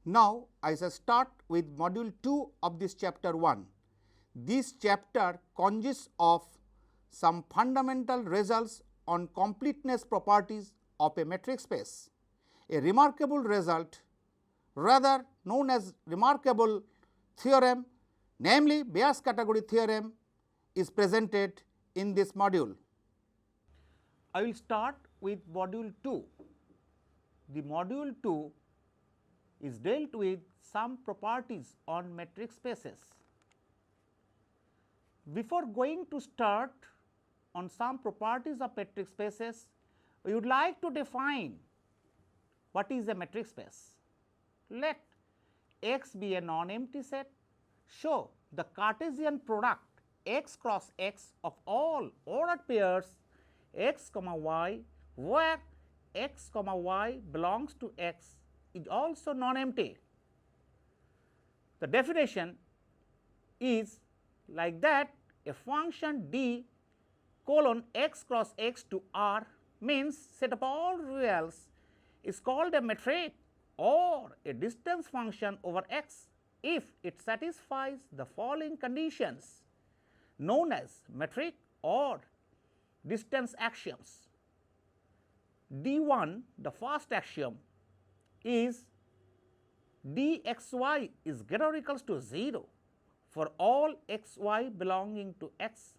Now, I shall start with module 2 of this chapter 1. This chapter consists of some fundamental results on completeness properties of a metric space. A remarkable result, rather known as remarkable theorem, namely Bayes category theorem, is presented in this module. I will start with module 2. The module 2 is dealt with some properties on metric spaces. Before going to start on some properties of metric spaces, we would like to define what is a metric space. Let X be a non-empty set. Show the Cartesian product X cross X of all ordered pairs X comma Y, where X comma Y belongs to X is also non-empty. The definition is like that: a function d colon x cross x to R means set of all reals is called a metric or a distance function over x if it satisfies the following conditions known as metric or distance axioms. D1, the first axiom, is dxy is greater or equals to 0 for all xy belonging to x,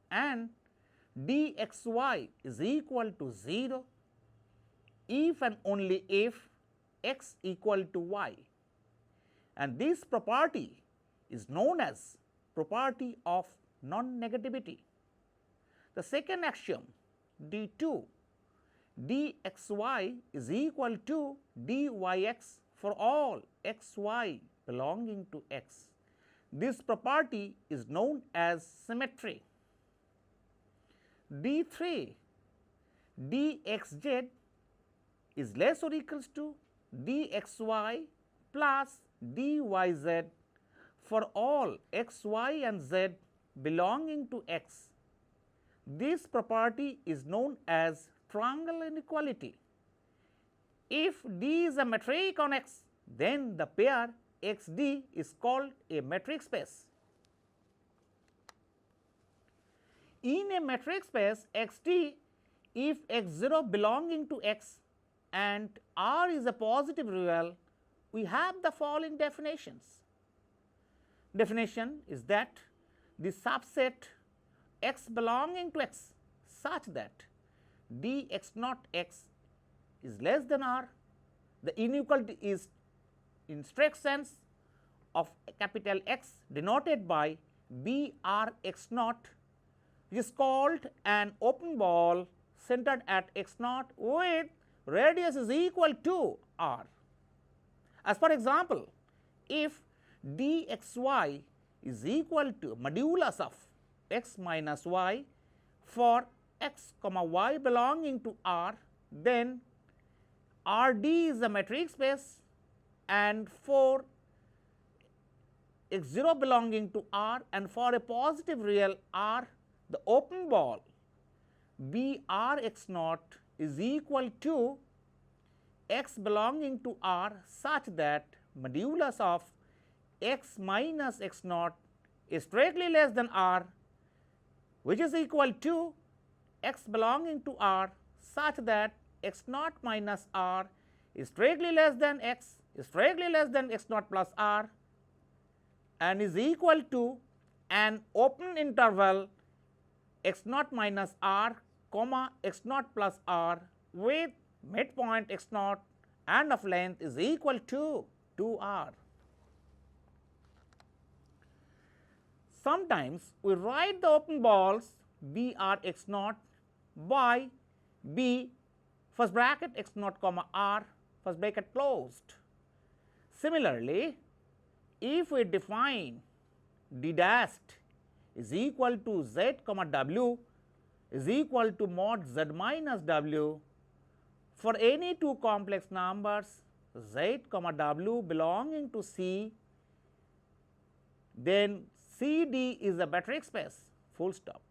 and dxy is equal to 0 if and only if x equal to y, and this property is known as property of non-negativity. The second axiom, D2, dxy is equal to dyx for all xy belonging to x. This property is known as symmetry. D3, dxz is less or equals to dxy plus dyz for all xy and z belonging to x. This property is known as triangle inequality. If D is a metric on X, then the pair XD is called a metric space. In a metric space XD, if x0 belonging to X and R is a positive real, we have the following definitions. Definition is that the subset X belonging to X such that dx naught x is less than R. The inequality is in strict sense of capital X denoted by BRx naught, which is called an open ball centered at x naught with radius is equal to R. As for example, if dxy is equal to modulus of x minus y for x comma y belonging to R, then Rd is a metric space, and for x0 belonging to R and for a positive real R, the open ball Brx naught is equal to x belonging to R such that modulus of x minus x naught is strictly less than R, which is equal to x belonging to R such that x naught minus R is strictly less than x, is strictly less than x naught plus R, and is equal to an open interval x naught minus R comma x naught plus R with midpoint x naught and of length is equal to 2R. Sometimes we write the open balls Brx naught by B first bracket x naught comma R first bracket closed. Similarly, if we define d dashed is equal to z comma w is equal to mod z minus w for any two complex numbers z comma w belonging to C, then CD is a metric space, full stop.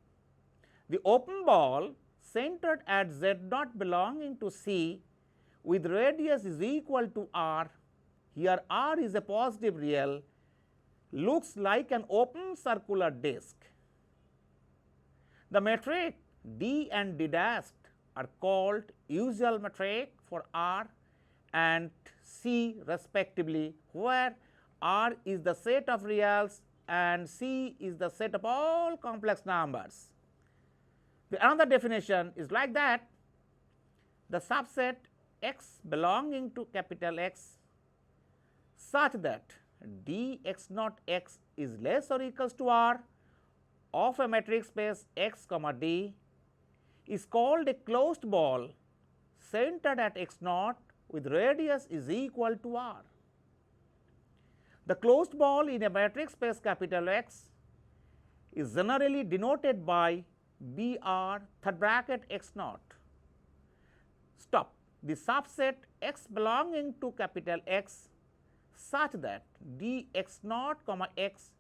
The open ball centered at z naught belonging to C with radius is equal to R here R is a positive real, looks like an open circular disk. The metric D and D dash are called usual metric for R and C respectively, where R is the set of reals and C is the set of all complex numbers. The another definition is like that: the subset X belonging to capital X such that dx0 x is less or equals to R of a metric space X comma D is called a closed ball centered at x0 with radius is equal to R. The closed ball in a metric space capital X is generally denoted by BR third bracket x0. Stop. The subset X belonging to capital X such that dx0 comma x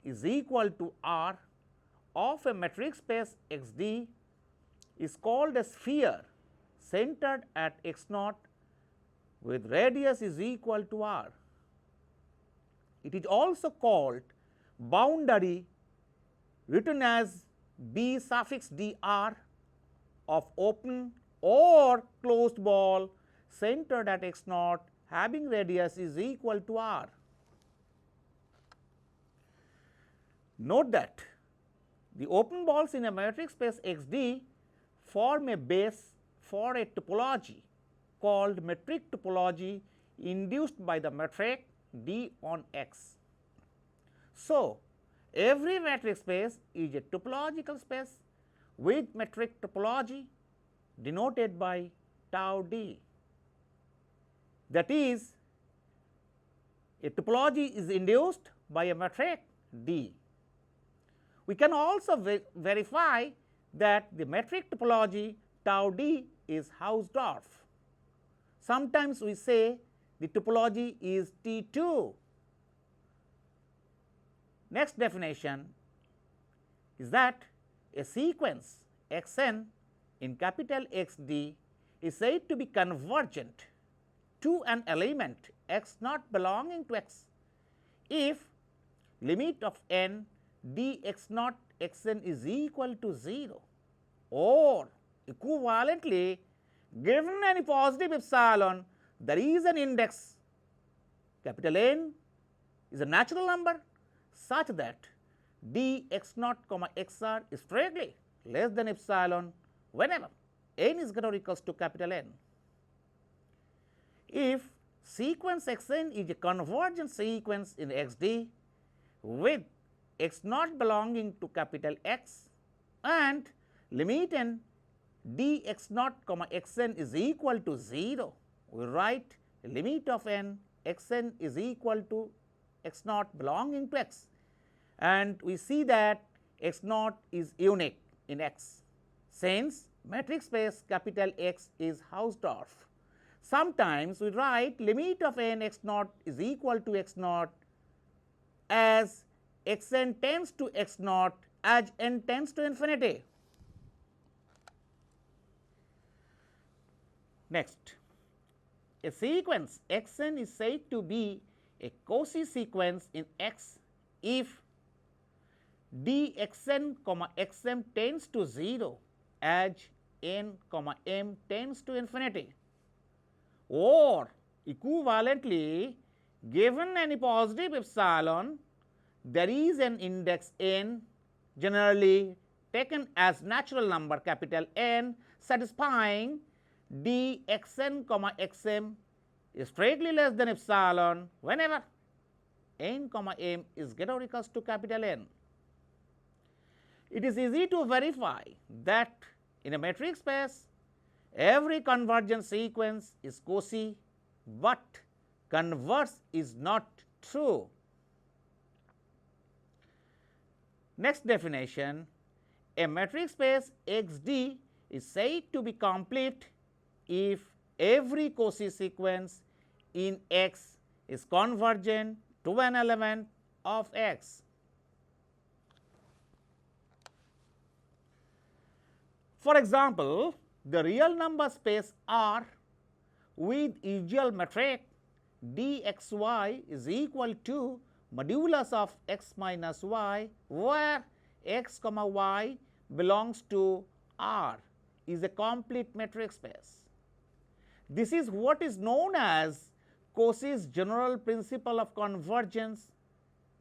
is equal to R of a metric space XD is called a sphere centered at x0 with radius is equal to R. It is also called boundary, written as B suffix dr of open or closed ball centered at x0 having radius is equal to R. Note that the open balls in a metric space XD form a base for a topology called metric topology induced by the metric D on X. So, every metric space is a topological space with metric topology denoted by tau D. That is, a topology is induced by a metric D. We can also verify that the metric topology tau D is Hausdorff. Sometimes we say the topology is T2. Next definition is that a sequence Xn in capital XD is said to be convergent to an element x not belonging to x if limit of n dx naught xn is equal to 0, or equivalently given any positive epsilon there is an index capital N is a natural number such that dx naught comma xr is strictly less than epsilon whenever n is greater or equals to capital N. If sequence xn is a convergent sequence in XD with x naught belonging to capital X and limit n dx naught comma xn is equal to 0, we write limit of n xn is equal to x naught belonging to x, and we see that x naught is unique in X since metric space capital X is Hausdorff. Sometimes we write limit of n x naught is equal to x naught as xn tends to x naught as n tends to infinity. Next, a sequence xn is said to be a Cauchy sequence in X if dxn comma xm tends to 0 as n comma m tends to infinity, or equivalently given any positive epsilon there is an index n generally taken as natural number capital N satisfying dxn comma xm is strictly less than epsilon whenever n comma m is greater or equals to capital N. It is easy to verify that in a metric space every convergent sequence is Cauchy, but converse is not true. Next definition, a metric space XD is said to be complete if every Cauchy sequence in X is convergent to an element of X. For example, the real number space R with usual metric dxy is equal to modulus of x minus y, where x comma y belongs to R, is a complete metric space. This is what is known as Cauchy's general principle of convergence,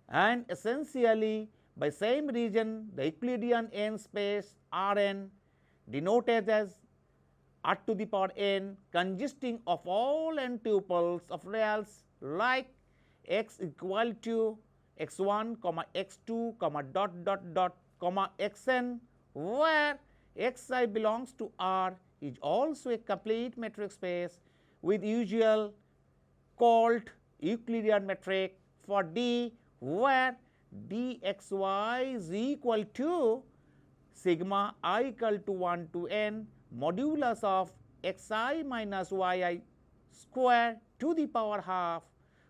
and essentially by same reason the Euclidean n space Rn denoted as R to the power n consisting of all n tuples of reals like x equal to x1 comma x2 comma dot dot dot comma xn, where xi belongs to R, is also a complete metric space with usual called Euclidean metric for D, where dxy is equal to sigma I equal to 1 to n modulus of xi minus yi square to the power half,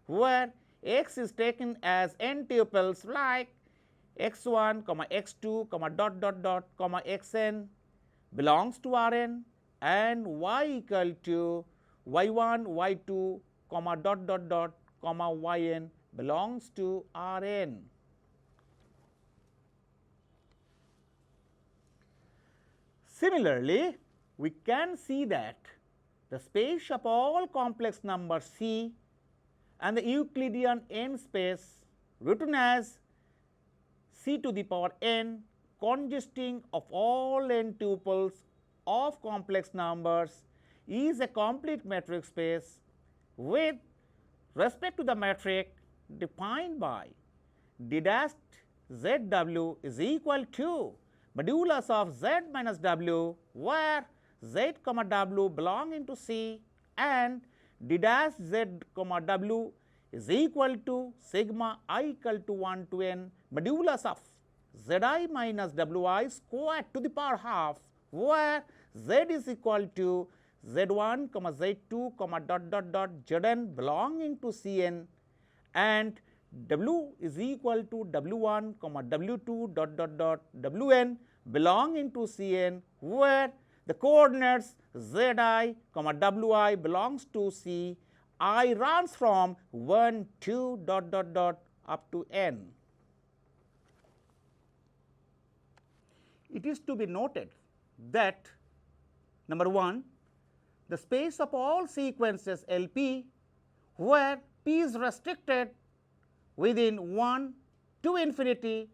where x is taken as n tuples like x1 comma x2 comma dot dot dot comma xn belongs to Rn, and y equal to y1 y2 comma dot dot dot comma yn belongs to Rn. Similarly, we can see that the space of all complex numbers C and the Euclidean n space written as C to the power n consisting of all n tuples of complex numbers is a complete metric space with respect to the metric defined by d dash zw is equal to modulus of z minus w, where z comma w belong into C and d dash z comma w is equal to sigma I equal to 1 to n modulus of zi minus wi squared to the power half, where z is equal to z1 comma z2 comma dot dot dot zn belonging to Cn, and w is equal to w1 comma w2 dot dot dot wn belonging to Cn, where the coordinates zi comma wi belongs to C, I runs from 1 2 dot dot dot up to n. It is to be noted that number 1, the space of all sequences LP where P is restricted within 1 to infinity,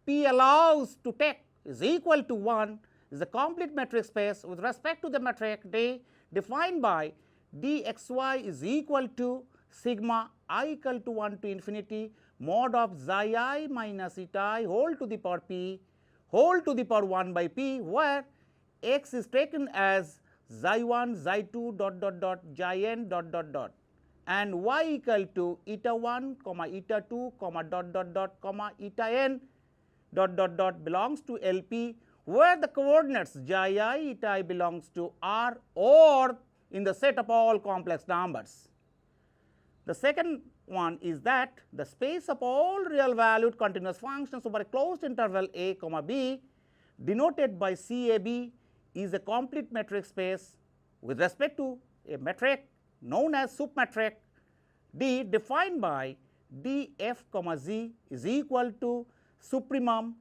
P allows to take is equal to 1 is a complete metric space with respect to the metric D defined by dxy is equal to sigma I equal to 1 to infinity mod of xi I minus eta I whole to the power p whole to the power 1 by p, where x is taken as xi1 xi2 dot dot dot xn dot dot dot and y equal to eta 1 comma eta 2 comma dot dot dot comma eta n dot dot dot belongs to LP, where the coordinates xi I eta I belongs to R or in the set of all complex numbers. The second one is that the space of all real valued continuous functions over a closed interval a comma b denoted by CAB is a complete metric space with respect to a metric known as submetric D defined by df comma z is equal to supremum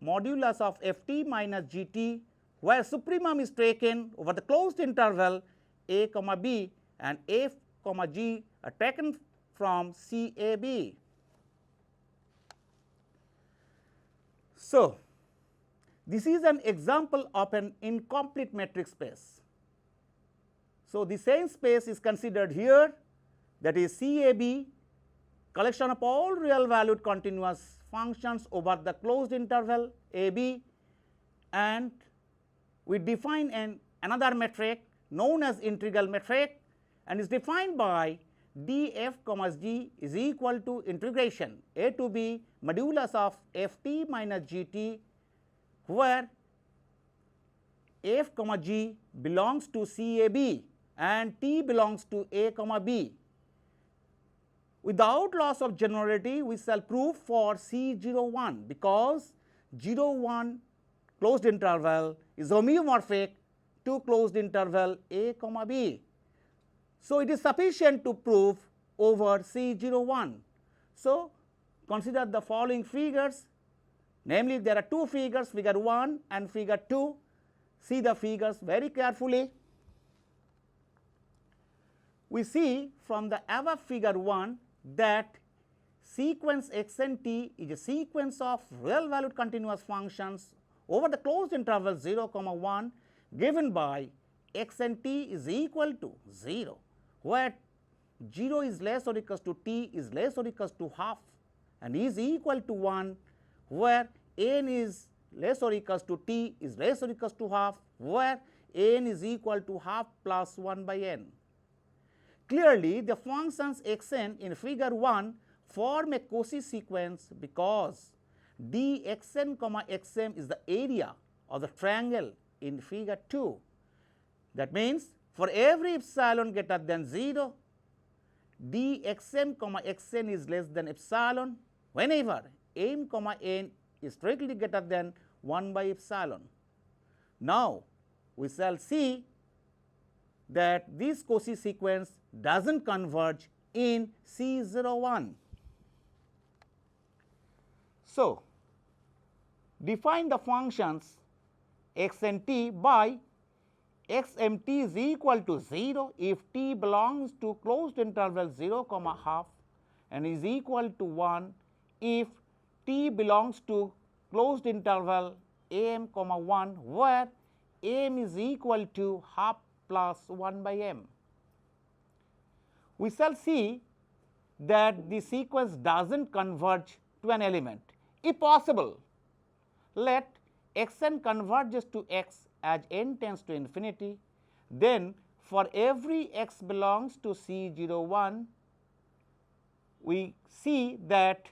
modulus of ft minus gt, where supremum is taken over the closed interval a comma b and f comma g are taken from CAB. So, this is an example of an incomplete metric space. So, the same space is considered here, that is CAB, collection of all real valued continuous functions over the closed interval AB, and we define another metric known as integral metric and is defined by df comma g is equal to integration a to b modulus of ft minus gt, where f comma g belongs to CAB and t belongs to a comma b. Without loss of generality, we shall prove for C01 because 01 closed interval is homeomorphic to closed interval a comma b. So, it is sufficient to prove over C01. So, consider the following figures, namely there are two figures, figure 1 and figure 2. See the figures very carefully. We see from the above figure 1 that sequence x and t is a sequence of real valued continuous functions over the closed interval 0, 1 given by x and t is equal to 0, where 0 is less or equals to t is less or equals to half and is equal to 1, where n is less or equals to t is less or equals to half, where n is equal to half plus 1 by n. Clearly, the functions xn in figure 1 form a Cauchy sequence because dxn, xm is the area of the triangle in figure 2. That means, for every epsilon greater than 0, dxm, xn is less than epsilon whenever m, n is strictly greater than 1 by epsilon. Now, we shall see that this Cauchy sequence does not converge in C01. So, define the functions x and t by xmt is equal to 0 if t belongs to closed interval 0, half and is equal to 1 if t belongs to closed interval am, 1 where m is equal to half plus 1 by m. We shall see that the sequence does not converge to an element. If possible, let xn converges to x as n tends to infinity, then for every x belongs to C01, we see that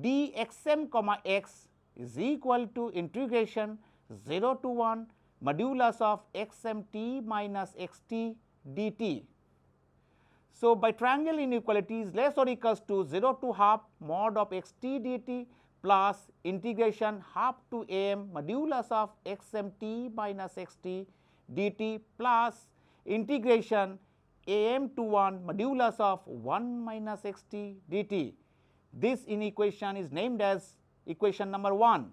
dxm, x is equal to integration 0 to 1 modulus of xmt minus xt dt. So, by triangle inequalities less or equals to 0 to half mod of xt dt plus integration half to am modulus of xmt minus xt dt plus integration am to 1 modulus of 1 minus xt dt. This inequation is named as equation number 1.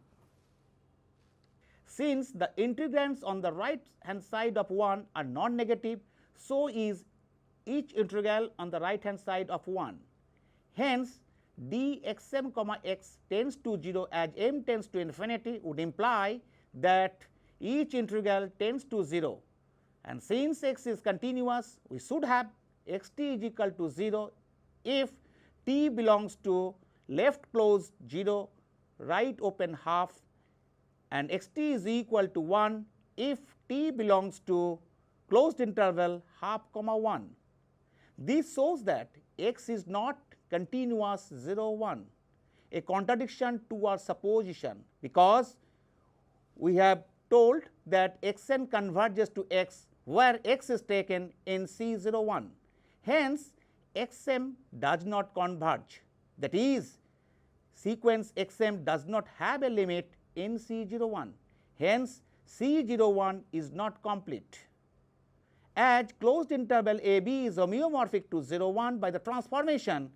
Since the integrands on the right hand side of 1 are non-negative, so is each integral on the right hand side of 1. Hence, dxm, x tends to 0 as m tends to infinity would imply that each integral tends to 0, and since x is continuous, we should have xt is equal to 0 if t belongs to left closed 0, right open half, and xt is equal to 1 if t belongs to closed interval half, 1. This shows that x is not continuous 0, 1, a contradiction to our supposition, because we have told that xn converges to x where x is taken in C01. Hence, xm does not converge, that is, sequence xm does not have a limit in C01. Hence, C01 is not complete. As closed interval AB is homeomorphic to 0, 1 by the transformation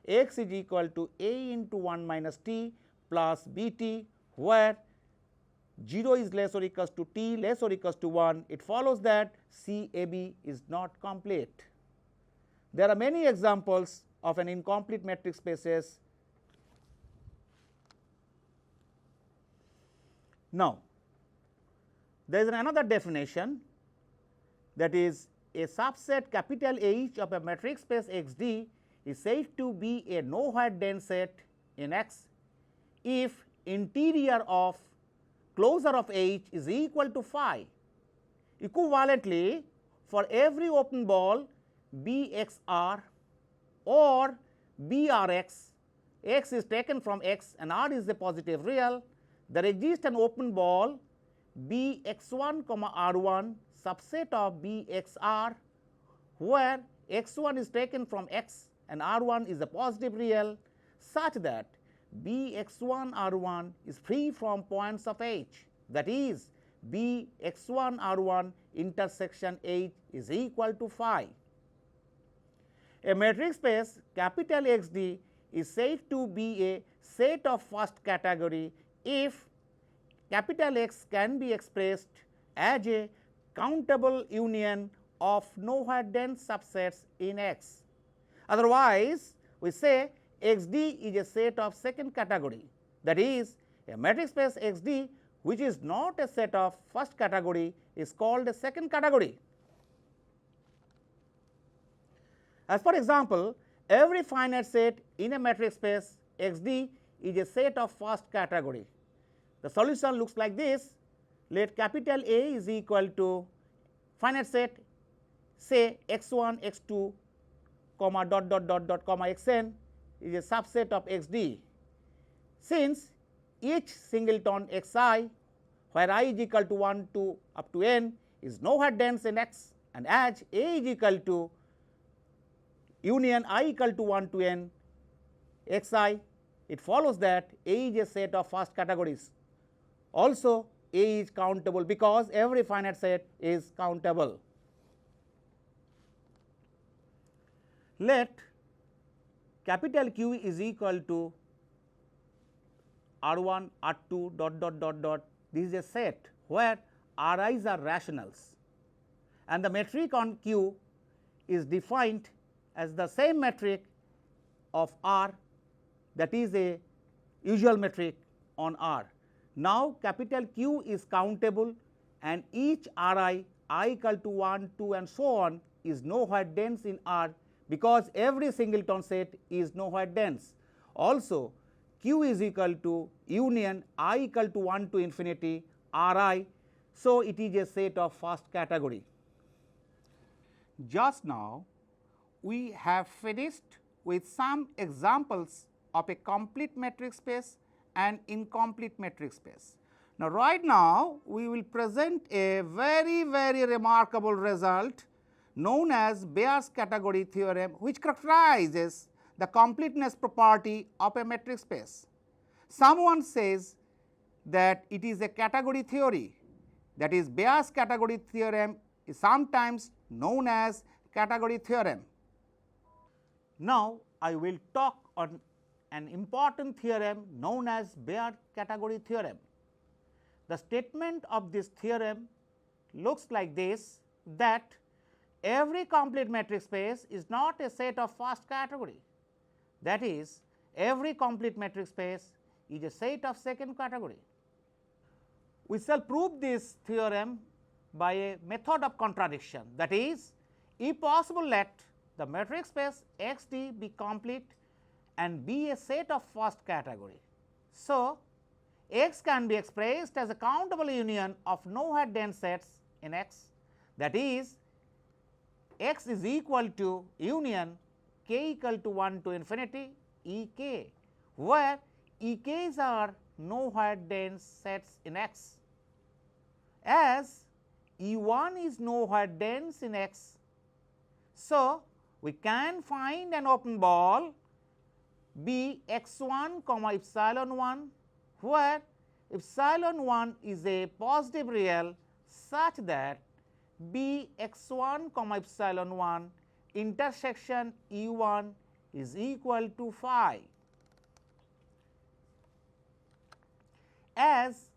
x is equal to a into 1 minus t plus bt, where 0 is less or equals to t less or equals to 1, it follows that CAB is not complete. There are many examples of an incomplete metric spaces. Now, there is another definition, that is, a subset capital H of a metric space XD is said to be a nowhere dense set in X if interior of closure of H is equal to phi. Equivalently, for every open ball BXR or BRX, X is taken from X and R is a positive real, there exists an open ball Bx1, R1 subset of Bxr where x1 is taken from X and R1 is a positive real, such that Bx1 R1 is free from points of H, that is, Bx1 R1 intersection H is equal to phi. A metric space capital XD is said to be a set of first category if capital X can be expressed as a countable union of nowhere dense subsets in X. Otherwise, we say XD is a set of second category, that is, a metric space XD which is not a set of first category is called a second category. As for example, every finite set in a metric space XD is a set of first category. The solution looks like this. Let capital A is equal to finite set, say x1, x2, comma dot dot dot dot comma xn is a subset of XD. Since each singleton xi where I is equal to 1 to up to n is nowhere dense in X, and as A is equal to union I equal to 1 to n xi, it follows that A is a set of first categories. Also, A is countable because every finite set is countable. Let capital Q is equal to R1, R2 dot dot dot dot. This is a set where Ri's are rationals, and the metric on Q is defined as the same metric of R, that is a usual metric on R. Now, capital Q is countable and each Ri I equal to 1, 2 and so on is nowhere dense in R because every singleton set is nowhere dense. Also, Q is equal to union I equal to 1 to infinity Ri, so it is a set of first category. Just now we have finished with some examples of a complete metric space and incomplete metric space. Now, right now we will present a very remarkable result known as Bayes' category theorem, which characterizes the completeness property of a metric space. Someone says that it is a category theory, that is Bayes' category theorem is sometimes known as category theorem. Now, I will talk on an important theorem known as Bayes' category theorem. The statement of this theorem looks like this, that every complete metric space is not a set of first category, that is, every complete metric space is a set of second category. We shall prove this theorem by a method of contradiction, that is, if possible let the metric space XD be complete and be a set of first category. So, X can be expressed as a countable union of nowhere dense sets in X, that is, X is equal to union k equal to 1 to infinity E k, where E k's are nowhere dense sets in X. As E1 is nowhere dense in X, so we can find an open ball B x1 comma epsilon 1, where epsilon 1 is a positive real such that B x1 comma epsilon 1 intersection E1 is equal to phi. As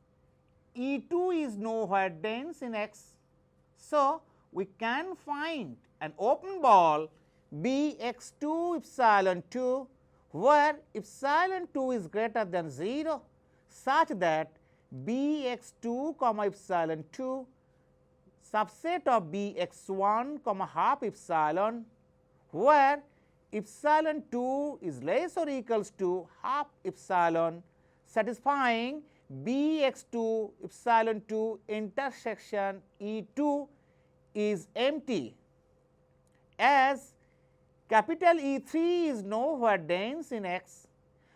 E2 is nowhere dense in X, so we can find an open ball B x2 epsilon 2 where epsilon 2 is greater than 0 such that B x2 comma epsilon 2 subset of B x1 comma half epsilon, where epsilon 2 is less or equals to half epsilon, satisfying B x2 epsilon 2 intersection E2 is empty. As capital E3 is nowhere dense in X,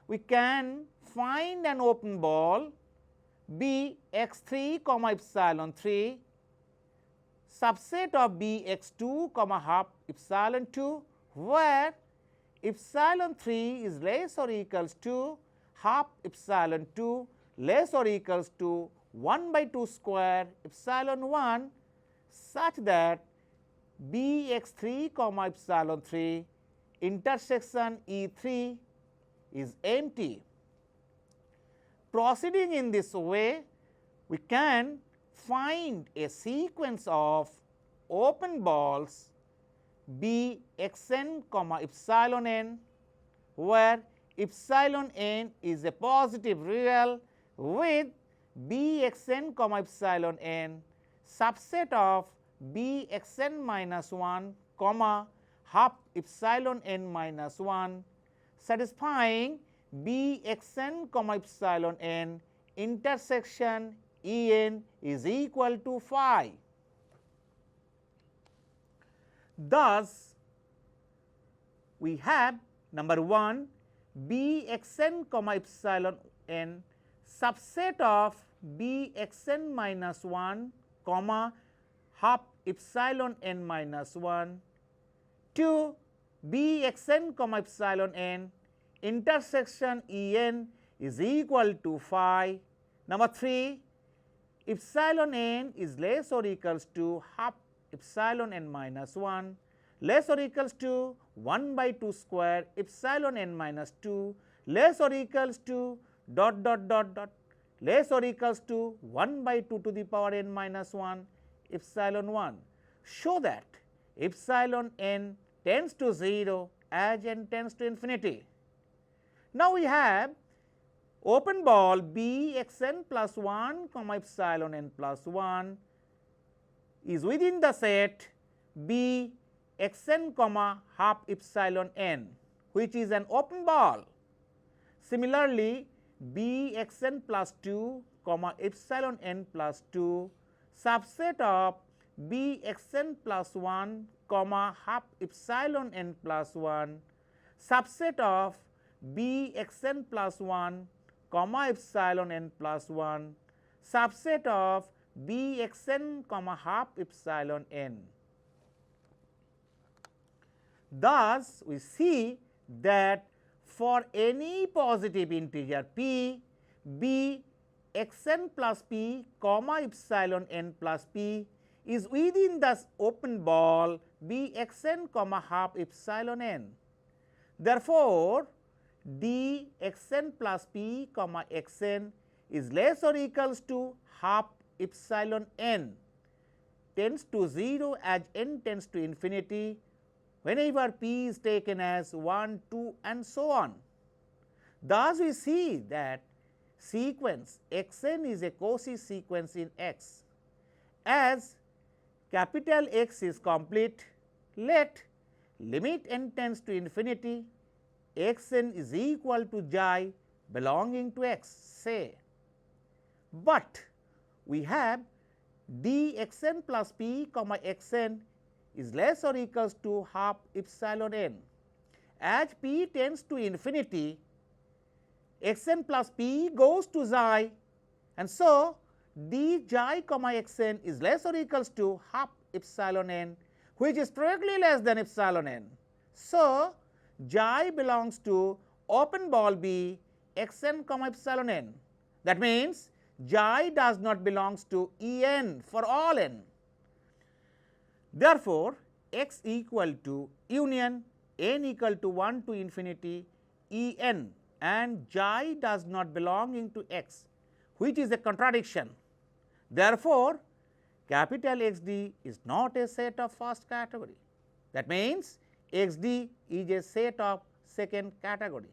we can find an open ball B x3 comma epsilon 3 subset of B x2 comma half epsilon 2, where epsilon 3 is less or equals to half epsilon 2 less or equals to 1 by 2 square epsilon 1 such that B x3 comma epsilon 3 intersection E3 is empty. Proceeding in this way, we can find a sequence of open balls B x n comma epsilon n, where epsilon n is a positive real with B x n comma epsilon n subset of B x n minus 1 comma half epsilon n minus 1 satisfying B x n comma epsilon n intersection E n is equal to phi. Thus, we have number 1 B x n comma epsilon n subset of B x n minus 1 comma half epsilon n minus 1, 2 B x n comma epsilon n intersection E n is equal to phi. Number 3 epsilon n is less or equals to half epsilon n minus 1 less or equals to 1 by 2 square epsilon n minus 2 less or equals to dot dot dot dot less or equals to 1 by 2 to the power n minus 1 epsilon 1. Show that epsilon n tends to 0 as n tends to infinity. Now, we have open ball B x n plus 1 comma epsilon n plus 1 is within the set B x n comma half epsilon n, which is an open ball. Similarly, B x n plus 2 comma epsilon n plus 2 subset of B x n plus 1 comma half epsilon n plus 1 subset of B x n plus 1 comma epsilon n plus 1 subset of B x n comma half epsilon n. Thus, we see that for any positive integer p, B x n plus p comma epsilon n plus p is within the open ball B x n comma half epsilon n. Therefore, D x n plus p comma x n is less or equals to half epsilon n tends to 0 as n tends to infinity whenever p is taken as 1, 2 and so on. Thus, we see that sequence x n is a Cauchy sequence in X. As capital X is complete, let limit n tends to infinity x n is equal to J belonging to X, say. But we have D x n plus p comma x n is less or equals to half epsilon n. As p tends to infinity, x n plus p goes to J, and so D J comma x n is less or equals to half epsilon n, which is perfectly less than epsilon n. So, J belongs to open ball B x n comma epsilon n. That means, J does not belongs to E n for all n. Therefore, x equal to union n equal to 1 to infinity E n, and J does not belong into X, which is a contradiction. Therefore, capital X d is not a set of first category. That means, X d is a set of second category.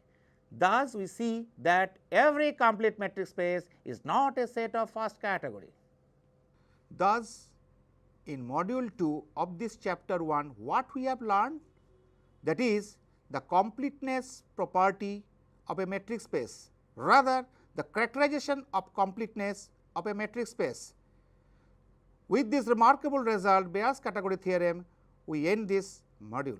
Thus, we see that every complete metric space is not a set of first category. Thus, in module 2 of this chapter 1, what we have learned, that is the completeness property of a metric space, rather the characterization of completeness of a metric space. With this remarkable result, Bayes category theorem, we end this module.